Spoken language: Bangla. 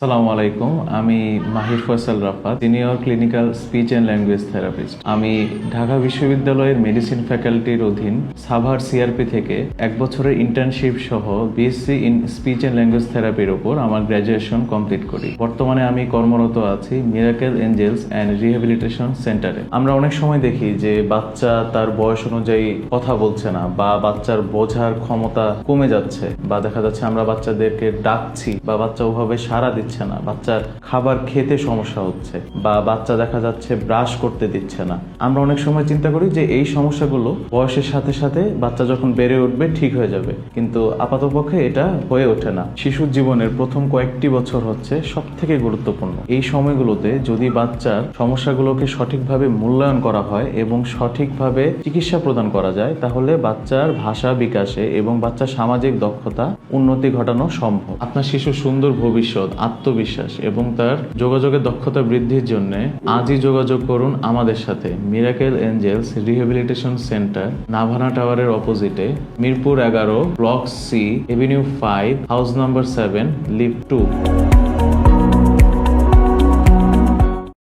আসসালামু আলাইকুম। আমি Mahir Faisal Rafat, senior clinical speech and language therapist. আমি ঢাকা বিশ্ববিদ্যালয়ের মেডিসিন ফ্যাকাল্টির অধীন সাভার সিআরপি থেকে 1 বছরের ইন্টার্নশিপ সহ BSc in speech and language থেরাপির ওপর আমার গ্র্যাজুয়েশন কমপ্লিট করি। বর্তমানে আমি কর্মরত আছি মিরাকেল এঞ্জেলস অ্যান্ড রিহ্যাবিলিটেশন সেন্টারে। আমরা অনেক সময় দেখি যে বাচ্চা তার বয়স অনুযায়ী কথা বলছে না, বা বাচ্চার বোঝার ক্ষমতা কমে যাচ্ছে, বা দেখা যাচ্ছে আমরা বাচ্চাদেরকে ডাকছি বা বাচ্চা ওভাবে সাড়া দিচ্ছে না, বাচ্চার খাবার খেতে সমস্যা হচ্ছে, বা বাচ্চা দেখা যাচ্ছে ব্রাশ করতে দিচ্ছে না। আমরা অনেক সময় চিন্তা করি যে এই সমস্যাগুলো বয়সের সাথে সাথে বাচ্চা যখন বেড়ে উঠবে ঠিক হয়ে যাবে, কিন্তু আপাতপক্ষে এটা হয়ে ওঠে না। শিশুর জীবনের প্রথম কয়েকটি বছর হচ্ছে সব থেকে গুরুত্বপূর্ণ। এই সময়গুলোতে যদি বাচ্চার সমস্যাগুলোকে সঠিকভাবে মূল্যায়ন করা হয় এবং সঠিকভাবে চিকিৎসা প্রদান করা যায়, তাহলে বাচ্চার ভাষা বিকাশে এবং বাচ্চার সামাজিক দক্ষতা উন্নতি ঘটানো সম্ভব। আপনার শিশুর সুন্দর ভবিষ্যৎ, আত্মবিশ্বাস এবং তার যোগাযোগের দক্ষতা বৃদ্ধির জন্য আজই যোগাযোগ করুন আমাদের সাথে। Miracle Angels Rehabilitation Centre, Navana টাওয়ারের অপোজিটে, Mirpur 11, block C, avenue 5, house number 7, lift 2।